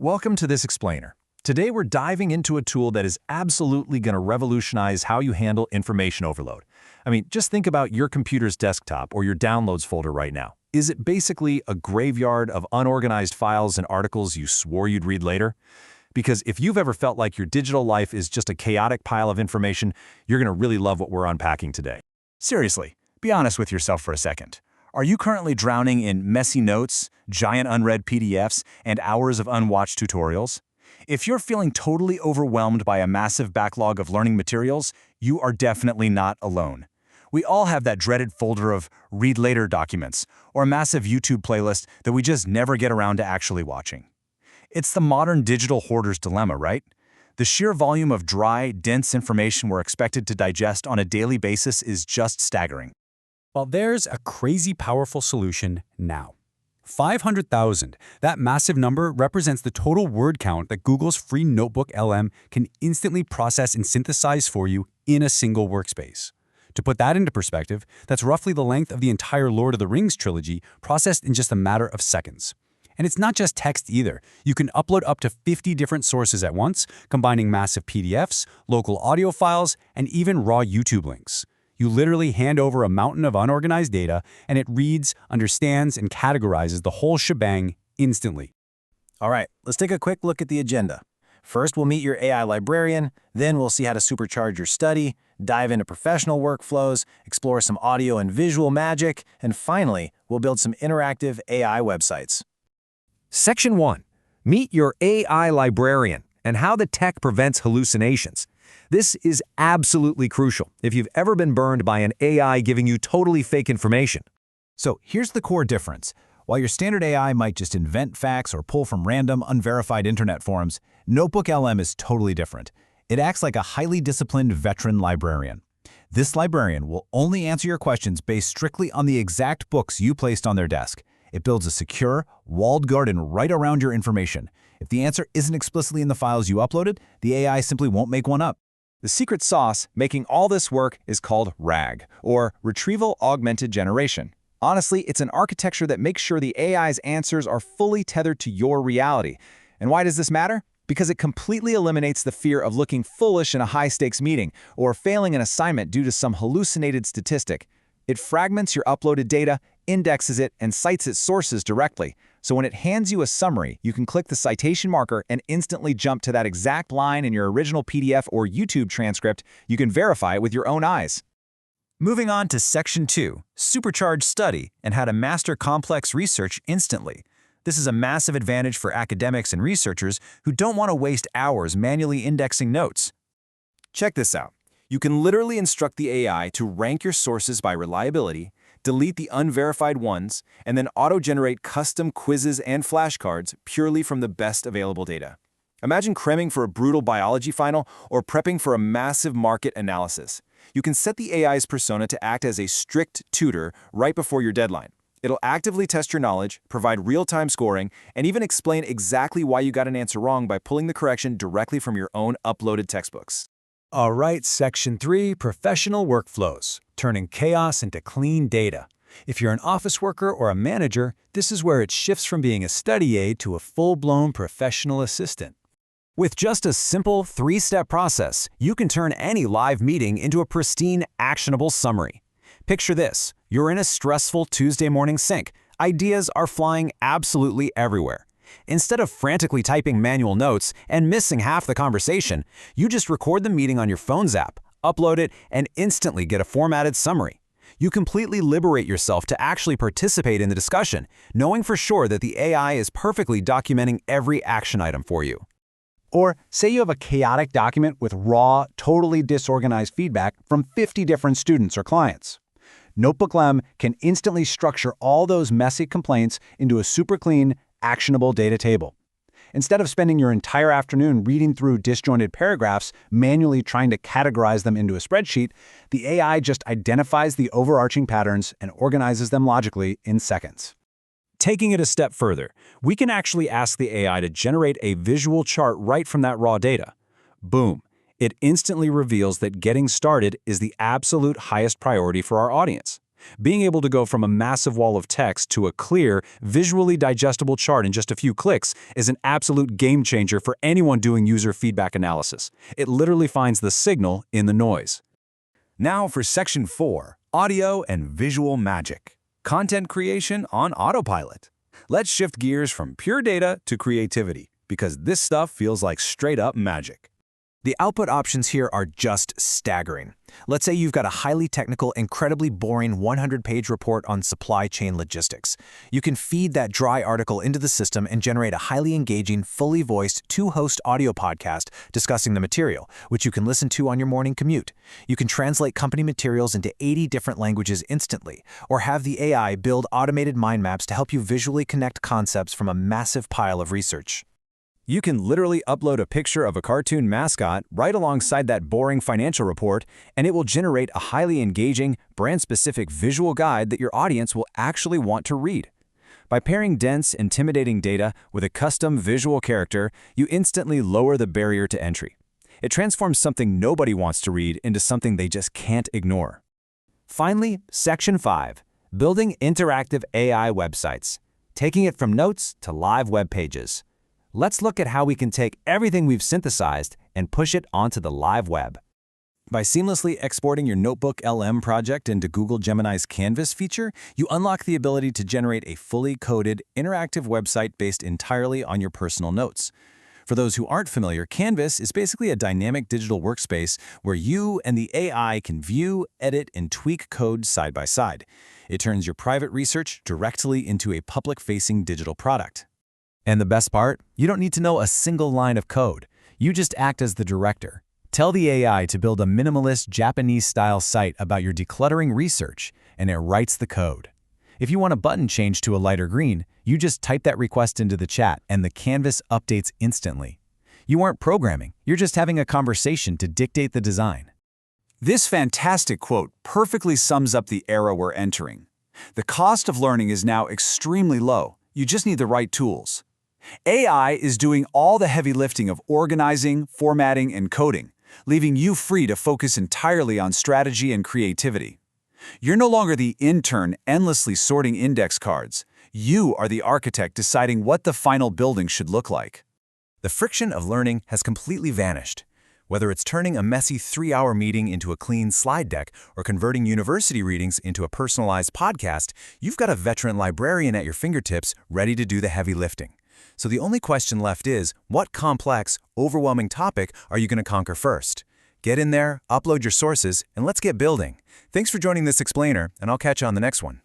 Welcome to this explainer. Today we're diving into a tool that is absolutely going to revolutionize how you handle information overload. I mean, just think about your computer's desktop or your downloads folder right now. Is it basically a graveyard of unorganized files and articles you swore you'd read later? Because if you've ever felt like your digital life is just a chaotic pile of information, you're going to really love what we're unpacking today. Seriously, be honest with yourself for a second. Are you currently drowning in messy notes, giant unread PDFs, and hours of unwatched tutorials? If you're feeling totally overwhelmed by a massive backlog of learning materials, you are definitely not alone. We all have that dreaded folder of read later documents or a massive YouTube playlist that we just never get around to actually watching. It's the modern digital hoarder's dilemma, right? The sheer volume of dry, dense information we're expected to digest on a daily basis is just staggering. Well, there's a crazy powerful solution now. 500,000. That massive number represents the total word count that Google's free NotebookLM can instantly process and synthesize for you in a single workspace. To put that into perspective, that's roughly the length of the entire Lord of the Rings trilogy processed in just a matter of seconds. And it's not just text either. You can upload up to 50 different sources at once, combining massive PDFs, local audio files, and even raw YouTube links. You literally hand over a mountain of unorganized data, and it reads, understands, and categorizes the whole shebang instantly. All right, let's take a quick look at the agenda. First, we'll meet your AI librarian, then we'll see how to supercharge your study, dive into professional workflows, explore some audio and visual magic, and finally, we'll build some interactive AI websites. Section 1. Meet your AI librarian and how the tech prevents hallucinations. This is absolutely crucial if you've ever been burned by an AI giving you totally fake information. So here's the core difference. While your standard AI might just invent facts or pull from random, unverified internet forums, NotebookLM is totally different. It acts like a highly disciplined veteran librarian. This librarian will only answer your questions based strictly on the exact books you placed on their desk. It builds a secure, walled garden right around your information. If the answer isn't explicitly in the files you uploaded, the AI simply won't make one up. The secret sauce making all this work is called RAG, or Retrieval Augmented Generation. Honestly, it's an architecture that makes sure the AI's answers are fully tethered to your reality. And why does this matter? Because it completely eliminates the fear of looking foolish in a high-stakes meeting or failing an assignment due to some hallucinated statistic. It fragments your uploaded data, indexes it, and cites its sources directly. So when it hands you a summary, you can click the citation marker and instantly jump to that exact line in your original PDF or YouTube transcript. You can verify it with your own eyes. Moving on to Section 2, Supercharged Study and how to master complex research instantly. This is a massive advantage for academics and researchers who don't want to waste hours manually indexing notes. Check this out. You can literally instruct the AI to rank your sources by reliability, delete the unverified ones, and then auto-generate custom quizzes and flashcards purely from the best available data. Imagine cramming for a brutal biology final or prepping for a massive market analysis. You can set the AI's persona to act as a strict tutor right before your deadline. It'll actively test your knowledge, provide real-time scoring, and even explain exactly why you got an answer wrong by pulling the correction directly from your own uploaded textbooks. All right, Section 3, Professional Workflows, turning chaos into clean data. If you're an office worker or a manager, this is where it shifts from being a study aid to a full-blown professional assistant. With just a simple 3-step process, you can turn any live meeting into a pristine, actionable summary. Picture this. You're in a stressful Tuesday morning sync. Ideas are flying absolutely everywhere. Instead of frantically typing manual notes and missing half the conversation, you just record the meeting on your phone's app, upload it, and instantly get a formatted summary. You completely liberate yourself to actually participate in the discussion, knowing for sure that the AI is perfectly documenting every action item for you. Or say you have a chaotic document with raw, totally disorganized feedback from 50 different students or clients. NotebookLM can instantly structure all those messy complaints into a super clean, actionable data table. Instead of spending your entire afternoon reading through disjointed paragraphs, manually trying to categorize them into a spreadsheet, the AI just identifies the overarching patterns and organizes them logically in seconds. Taking it a step further, we can actually ask the AI to generate a visual chart right from that raw data. Boom! It instantly reveals that getting started is the absolute highest priority for our audience. Being able to go from a massive wall of text to a clear, visually digestible chart in just a few clicks is an absolute game changer for anyone doing user feedback analysis. It literally finds the signal in the noise. Now for Section 4, Audio and Visual Magic. Content creation on autopilot. Let's shift gears from pure data to creativity, because this stuff feels like straight-up magic. The output options here are just staggering. Let's say you've got a highly technical, incredibly boring 100-page report on supply chain logistics. You can feed that dry article into the system and generate a highly engaging, fully voiced, two-host audio podcast discussing the material, which you can listen to on your morning commute. You can translate company materials into 80 different languages instantly, or have the AI build automated mind maps to help you visually connect concepts from a massive pile of research. You can literally upload a picture of a cartoon mascot right alongside that boring financial report, and it will generate a highly engaging, brand-specific visual guide that your audience will actually want to read. By pairing dense, intimidating data with a custom visual character, you instantly lower the barrier to entry. It transforms something nobody wants to read into something they just can't ignore. Finally, Section 5, Building Interactive AI Websites, taking it from notes to live web pages. Let's look at how we can take everything we've synthesized and push it onto the live web. By seamlessly exporting your NotebookLM project into Google Gemini's Canvas feature, you unlock the ability to generate a fully coded, interactive website based entirely on your personal notes. For those who aren't familiar, Canvas is basically a dynamic digital workspace where you and the AI can view, edit, and tweak code side by side. It turns your private research directly into a public-facing digital product. And the best part? You don't need to know a single line of code. You just act as the director. Tell the AI to build a minimalist Japanese-style site about your decluttering research, and it writes the code. If you want a button changed to a lighter green, you just type that request into the chat, and the canvas updates instantly. You aren't programming. You're just having a conversation to dictate the design. This fantastic quote perfectly sums up the era we're entering. The cost of learning is now extremely low. You just need the right tools. AI is doing all the heavy lifting of organizing, formatting, and coding, leaving you free to focus entirely on strategy and creativity. You're no longer the intern endlessly sorting index cards. You are the architect deciding what the final building should look like. The friction of learning has completely vanished. Whether it's turning a messy 3-hour meeting into a clean slide deck or converting university readings into a personalized podcast, you've got a veteran librarian at your fingertips ready to do the heavy lifting. So the only question left is, what complex, overwhelming topic are you going to conquer first? Get in there, upload your sources, and let's get building. Thanks for joining this explainer, and I'll catch you on the next one.